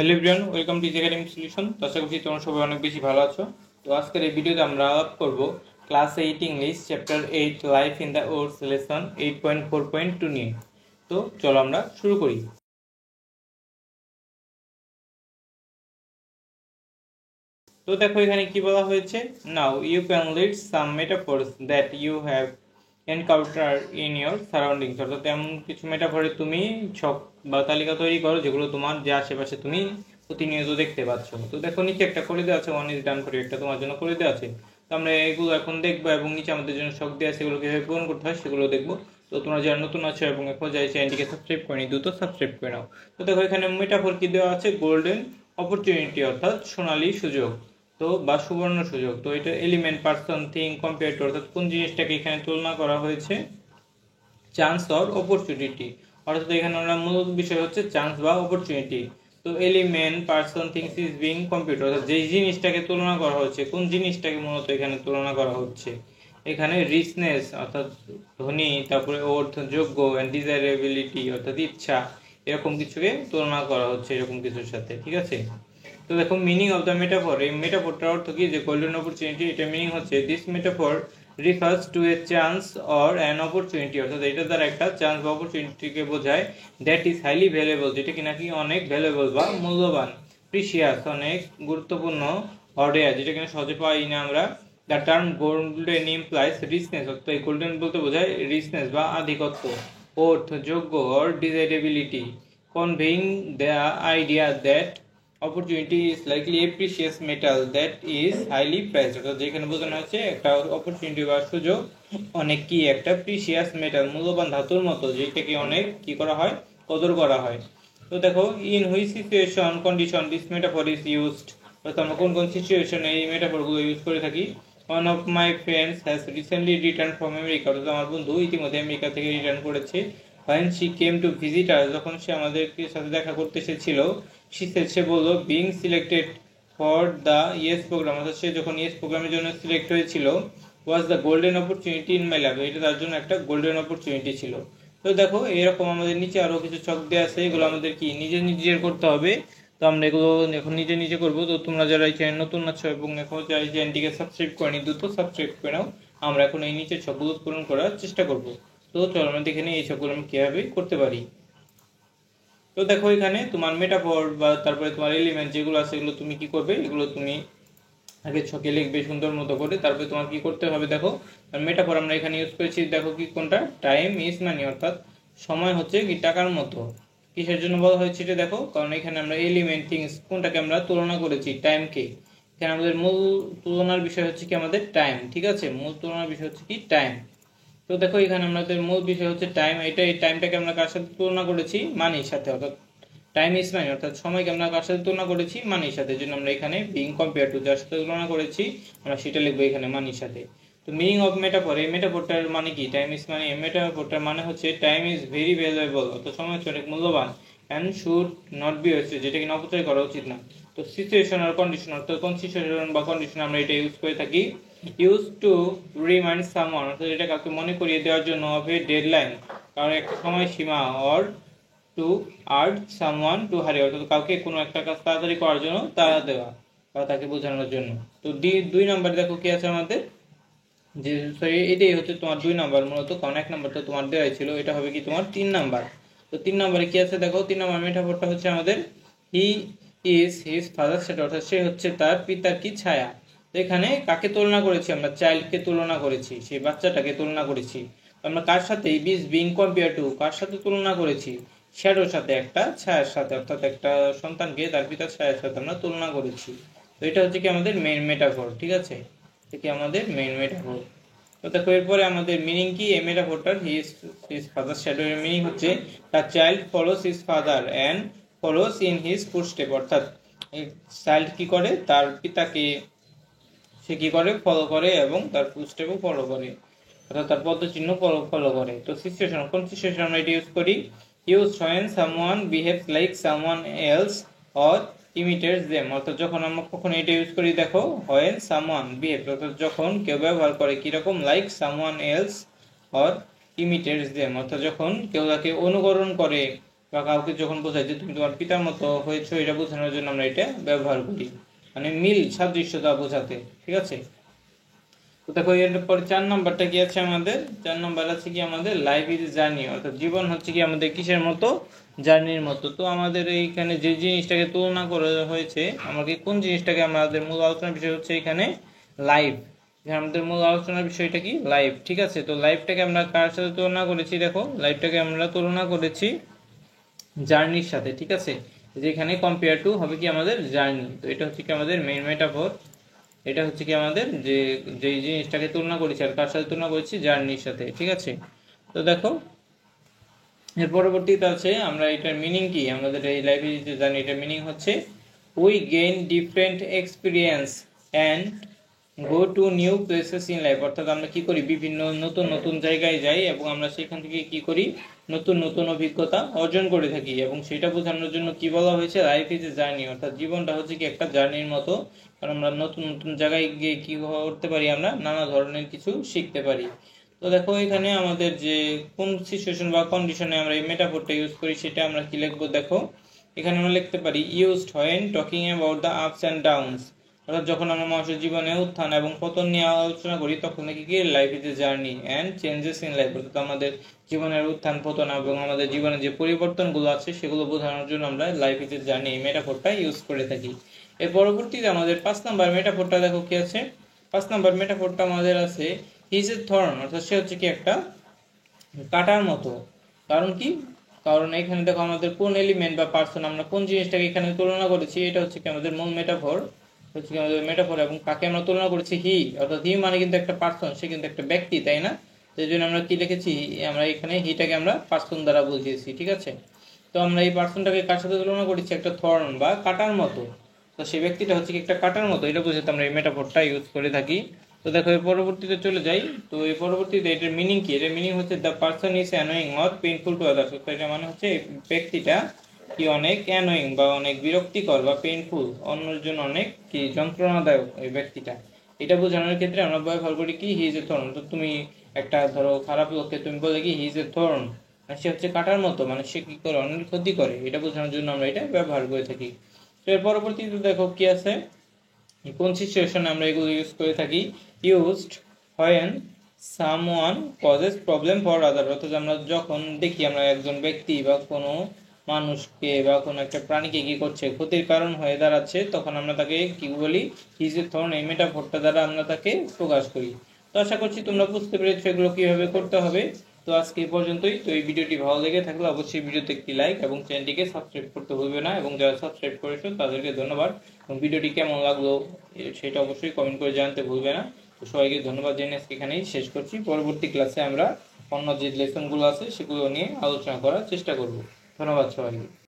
Hello everyone, welcome to academic solution. তো আশা করছি তোমরা সবাই অনেক বেশি ভালো আছো। তো আজকের এই ভিডিওতে আমরা আলাপ করব class 8 English chapter 8 life in the woods lesson 8.4.2 নিয়ে। তো চলো আমরা শুরু করি। তো দেখো এখানে কি বলা হয়েছে, now you can lead some metaphors that you have encounter in your surroundings. অর্থাৎ এমন কিছু মেটাফোরে তুমি ছক বা তালিকা তৈরি করো যেগুলো তোমার যে আশেপাশে তুমি প্রতিনিয়ত দেখতে পাচ্ছ। তো দেখো নিচে একটা করে দেওয়া আছে, ওয়ান ইজ ডান ফর, একটা তোমার জন্য করে দেওয়া আছে। তো আমরা এগুলো এখন দেখবো এবং নিচে আমাদের জন্য শখ দেওয়া আছে, এগুলো কীভাবে পূরণ করতে হয় সেগুলো দেখবো। তো তোমরা যারা নতুন আছো এবং এখন যাই চ্যানেলটিকে সাবস্ক্রাইব করে নি, দ্রুত সাবস্ক্রাইব করে নাও। তো দেখো এখানে মেটাফোর কি দেওয়া আছে, গোল্ডেন অপরচুনিটি অর্থাৎ সোনালী সুযোগ, তো বা সুবর্ণ সুযোগ। তো এটা element, person, thing, compare to, অর্থাৎ কোন জিনিসটাকে এখানে তুলনা করা হয়েছে, চান্স অর অপরচুনিটি। অর্থাৎ এখানে আমরা মূল বিষয় হচ্ছে চান্স বা অপরচুনিটি। তো element, person, things is being computer, অর্থাৎ যেই জিনিসটাকে তুলনা করা হচ্ছে, কোন জিনিসটাকে মূলত এখানে তুলনা করা হচ্ছে, এখানে রিচনেস অর্থাৎ ধনী, তারপরে অর্থ, যোগ্য, অ্যান্ড ডিজায়ারেবিলিটি অর্থাৎ ইচ্ছা, এরকম কিছুকে তুলনা করা হচ্ছে এরকম কিছুর সাথে, ঠিক আছে। তো দেখো মিনিং অফ দ্য মেটাফর, এই মেটাফরটার অর্থ কি, যে গোল্ডেন অপরচুনিটি, এটা মিনিং হচ্ছে this metaphor refers to a chance or an opportunity, অর্থাৎ এটা দ্বারা একটা চান্স বা অপরচুনিটিকে বোঝায়, দ্যাট ইজ হাইলি ভ্যালুয়েবল, যেটা কি নাকি অনেক ভ্যালুয়েবল বা মূল্যবান, প্রিসিয়াস অনেক গুরুত্বপূর্ণ, অরেয়ার যেটা কিনা সহজে পাই না আমরা। The term golden implies richness, অর্থাৎ এই গোল্ডেন বলতে বোঝায় রিচনেস বা আধিপত্য, অর্থ, যোগ্য or ডিজাইরেবিলিটি, conveying the idea that opportunity is likely a precious metal that is highly prized, অর্থাৎ যেখানে বোঝানো হচ্ছে একটা অপরচুনিটি বা সুযোগ অনেক কি একটা প্রিসিয়াস মেটাল, মূল্যবান ধাতুর মতো, যেটাকে অনেক কি করা হয়, কদর করা হয়। তো দেখো in which situation condition this metaphor is used, অর্থাৎ আমরা কোন কোন সিচুয়েশনে এই মেটাফরগুলো ইউজ করে থাকি। One of my friends has recently return from America, অর্থাৎ আমার বন্ধু ইতিমধ্যে আমেরিকা থেকে রিটার্ন করেছে। when she came to visit us, যখন সে আমাদেরকে সাথে দেখা করতে এসেছিল, সে বললো being selected for the yes program, অর্থাৎ সে যখন yes প্রোগ্রামের জন্য সিলেক্ট হয়েছিল, was the golden opportunity in my life, এটা তার জন্য একটা গোল্ডেন অপরচুনিটি ছিল। তো দেখো এরকম আমাদের নিচে আরো কিছু ছক দেওয়া আছে, এগুলো আমাদের কি নিজের করতে হবে। তো আমরা এগুলো এখন নিজে করবো। তো তোমরা যারা এই চ্যানেল নতুন আছো এবং এখন যারা এই চ্যানেলটিকে সাবস্ক্রাইব করেনি, দ্রুত সাবস্ক্রাইব করে নাও। আমরা এখন এই নিচের ছকগুলো পূরণ করার চেষ্টা করব। তো চলো আমরা দেখে নিই এই ছকগুলো আমি কিভাবে করতে পারি। তো দেখো এখানে তোমার মেটাফর বা তারপরে তোমার এলিমেন্ট যেগুলো আছে, এগুলো তুমি কি করবে, এগুলো তুমি আগে ছকে লিখবে সুন্দর মতো করে। তারপরে তোমার কি করতে হবে, দেখো মেটাফর আমরা এখানে ইউজ করেছি, দেখো কি কোনটা, টাইম ইজ মানি, অর্থাৎ সময় হচ্ছে কি টাকার মতো। কিসের জন্য বলা হয়েছে এটা দেখো, কারণ এখানে আমরা এলিমেন্ট, থিংস, কোনটাকে আমরা তুলনা করেছি, টাইমকে। এখানে আমাদের মূল তুলনার বিষয় হচ্ছে কি আমাদের টাইম, ঠিক আছে, মূল তুলনার বিষয় হচ্ছে কি টাইম। তো দেখো এখানে আমাদের মূল বিষয় হচ্ছে টাইম, এটা এই টাইমটাকে আমরা কার সাথে তুলনা করেছি, মানির সাথে, অর্থাৎ টাইম ইজ মানি, অর্থাৎ সময়কে আমরা কার সাথে তুলনা করেছি, মানির সাথে। জন্য আমরা এখানে বিং কম্পেয়ার টু, যার সাথে তুলনা করেছি আমরা সেটা লিখবো এখানে মানির সাথে। তো মিনিং অফ মেটাফর, এই মেটাফরটার মানে কি, টাইম ইজ মানি, এই মেটাফরটার মানে হচ্ছে টাইম ইজ ভেরি ভ্যালুয়েবল, অর্থাৎ সময় হচ্ছে অনেক মূল্যবান, and should not be wasted, যেটা কিনা অপচয় করা উচিত না। তো সিচুয়েশন আর কন্ডিশন, অর্থাৎ কোন সিচুয়েশন বা কন্ডিশন আমরা এটা ইউজ করে থাকি, ইউজ টু রিমাইন্ড সামওয়ান, অর্থাৎ এটা কাউকে মনে করিয়ে দেওয়ার জন্য, অফ এ ডেডলাইন, কারণ একটা সময়সীমা, or to art someone to hurry, অর্থাৎ কাউকে কোনো একটা কাজ তাড়াতাড়ি করার জন্য তাড়া দেওয়া বা তাকে বোঝানোর জন্য। তো দুই নাম্বার দেখো কি আছে আমাদের, যে সরি এটাই হচ্ছে তোমার 2 নাম্বার মূলত, কারণ 1 নাম্বার তো তোমার দেওয়াই ছিল, এটা হবে কি তোমার 3 নাম্বার। তো 3 নাম্বারে কি আছে দেখো, 3 নাম্বার মেটাফরটা হচ্ছে আমাদের he is his father shadow, অর্থাৎ সে হচ্ছে তার পিতার কি ছায়া। তো এখানে কাকে তুলনা করেছি আমরা, চাইল্ডকে তুলনা করেছি, সেই বাচ্চাটাকে তুলনা করেছি। আমরা কার সাথে, ইজ বিং কম্পেয়ার টু, কার সাথে তুলনা করেছি, শ্যাডোর সাথে, একটা ছায়ার সাথে, অর্থাৎ একটা সন্তানকে তার পিতার ছায়ার সাথে আমরা তুলনা করেছি। তো এটা হচ্ছে কি আমাদের মেইন মেটাফর, ঠিক আছে, এটা আমাদের মেইন মেটাফর। তো দেখো এরপরে আমাদের মিনিং কি, এই মেটাফরটার হিজ ফাদার শ্যাডো এর মিনিং হচ্ছে the child follows his father and follows in his footstep, অর্থাৎ এই চাইল্ড কি করে, তার পিতাকে সে কি করে, ফলো করে এবং তার ফুটস্টেপও ফলো করে, অর্থাৎ তার পদচিহ্ন ফলো করে। তো সিচুয়েশন, কোন সিচুয়েশন আমরা এটা ইউজ করি, use when someone behaves like someone else or imitates them, অর্থাৎ যখন আমরা কখন এটা ইউজ করি, দেখো when someone behaves, অর্থাৎ যখন কেউ ব্যবহার করে কিরকম, like someone else or imitates them, অর্থাৎ যখন কেউ তাকে অনুকরণ করে বা কাউকে যখন বোঝাই যে তুমি তোমার পিতার মতো হয়েছো, এটা বোঝানোর জন্য আমরা এটা ব্যবহার করি, মানে মিল সাদৃশ্যতা বোঝাতে। ঠিক আছে, তো দেখো এরপরে 4 নাম্বারটা কি আছে আমাদের, 4 নাম্বার আছে কি আমাদের লাইফ ইজ জার্নি, অর্থাৎ জীবন হচ্ছে কি আমাদের কিসের মতো, জার্নির মতো। তো আমাদের এইখানে যে জিনিসটাকে তুলনা করা হয়েছে, আমাকে কোন জিনিসটাকে, আমাদের মূল আলোচনার বিষয় হচ্ছে এখানে লাইফ, আমাদের মূল আলোচনার বিষয়টা কি লাইফ। ঠিক আছে, তো লাইফটাকে আমরা কার সাথে তুলনা করেছি, দেখো লাইফটাকে আমরা তুলনা করেছি জার্নির সাথে। ঠিক আছে, যেখানে কম্পেয়ার টু হবে কি আমাদের জার্নি, তো এটা হচ্ছে কি আমাদের মেইন মেটাফর। এটা হচ্ছে কি আমাদের যে যেই জিনিসটাকে তুলনা করেছি, আর কার সাথে তুলনা করেছি, জার্নির সাথে। ঠিক আছে, তো দেখো এর পরবর্তীতে আছে আমরা এটার মিনিং কি, আমাদের এই লাইফে যে জার্নি, এটার মিনিং হচ্ছে we gain different experience and go to new places in life, অর্থাৎ আমরা কি করি, বিভিন্ন নতুন নতুন জায়গায় যাই এবং আমরা সেখান থেকে কি করি, নতুন নতুন অভিজ্ঞতা অর্জন করে থাকি। এবং সেটা বোঝানোর জন্য কি বলা হয়েছে, লাইফ ইজ এ জার্নি, অর্থাৎ জীবনটা হচ্ছে কি একটা জার্নির মতো, কারণ আমরা নতুন নতুন জায়গায় গিয়ে কি করতে পারি, আমরা নানা ধরনের কিছু শিখতে পারি। তো দেখো এখানে আমাদের যে কোন সিচুয়েশন বা কন্ডিশনে আমরা এই মেটাফোরটা ইউজ করি, সেটা আমরা কি লিখবো, দেখো এখানে আমরা লিখতে পারি used when talking about the ups and downs, অর্থাৎ যখন আমরা মানুষের জীবনে উত্থান এবং পতন নিয়ে আলোচনা করি, তখন নাকি কি life is a journey and changes in life, অর্থাৎ আমাদের জীবনের উত্থান পতন এবং আমাদের জীবনে যে পরিবর্তনগুলো আছে সেগুলো বোঝানোর জন্য আমরা লাইফ ইজ এ জার্নি এই মেটাফোরটা ইউজ করে থাকি। এর পরবর্তীতে আমাদের 5 নাম্বার মেটাফোরটা দেখো কি আছে, 5 নাম্বার মেটাফোরটা আমাদের আছে হিজ এ থর্ন, অর্থাৎ সে হচ্ছে কি একটা কাটার মতো। কারণ কি, কারণ এখানে দেখো আমাদের কোন এলিমেন্ট বা পার্সন, আমরা কোন জিনিসটাকে এখানে তুলনা করেছি, এটা হচ্ছে কি আমাদের মূল মেটাফর, হচ্ছে কি আমাদের মেটাফর। এবং কাকে আমরা তুলনা করেছি, হি, অর্থাৎ হি মানে কিন্তু একটা পার্সন, সে কিন্তু একটা ব্যক্তি, তাই না? সেই জন্য আমরা কি লিখেছি, আমরা এখানে হিটাকে আমরা পার্সন দ্বারা বুঝিয়েছি। ঠিক আছে, তো আমরা এই পার্সনটাকে কার সাথে তুলনা করেছি, একটা থর্ন বা কাটার মতো। তো সেই ব্যক্তিটা হচ্ছে কি একটা কাটার মতো, এটা বুঝতে আমরা এই মেটাফরটা ইউজ করে থাকি। তো দেখো এর পরবর্তীতে চলে যাই, তো এই পরবর্তীতে এটার মিনিং কি, এটার মিনিং হচ্ছে the person is annoying or painful to others, এটা মানে হচ্ছে এই ব্যক্তিটা কি অনেক অ্যানোয়িং বা অনেক বিরক্তিকর বা পেইনফুল, অন্যের জন্য অনেক কি যন্ত্রণাদায়ক এই ব্যক্তিটা। এটা বোঝানোর ক্ষেত্রে আমরা ব্যবহার করি কি হি ইজ এ থর্ন, তো তুমি একটা ধরো খারাপ লোককে তুমি বলে কি হি ইজ এ থর্ন, সে হচ্ছে কাটার মতো, মানে সে কি করে, অনেক ক্ষতি করে, এটা বোঝানোর জন্য আমরা এটা ব্যবহার করে থাকি। তো এর পরবর্তীতে দেখো কি আছে, কোন সিচুয়েশনে আমরা এগুলো ইউজ করে থাকি, used when someone causes problem for other, অর্থাৎ আমরা যখন দেখি আমরা একজন ব্যক্তি বা কোনো মানুষকে বা কোনো একটা প্রাণীকে কি করছে, ক্ষতির কারণ হয়ে দাঁড়াচ্ছে, তখন আমরা তাকে কি বলি, হিজ এ থর্ন, এই মেটাফোরটা দ্বারা আমরা তাকে প্রকাশ করি। তো আশা করছি তোমরা বুঝতে পেরেছো এগুলো কিভাবে করতে হবে। তো আজকে এই পর্যন্তই। তো এই ভিডিওটি ভালো লেগে থাকলে অবশ্যই ভিডিওতে একটি লাইক এবং চ্যানেলটিকে সাবস্ক্রাইব করতে ভুলবে না, এবং যারা সাবস্ক্রাইব করেছো তাদেরকে ধন্যবাদ। এবং ভিডিওটি কেমন লাগলো সেটা অবশ্যই কমেন্ট করে জানাতে ভুলবে না। তো সবাইকে ধন্যবাদ জানিয়ে আজকে এখানেই শেষ করছি। পরবর্তী ক্লাসে আমরা অন্য যে লেসনগুলো আছে সেগুলো নিয়ে আলোচনা করার চেষ্টা করব। ধন্যবাদ সবাইকে।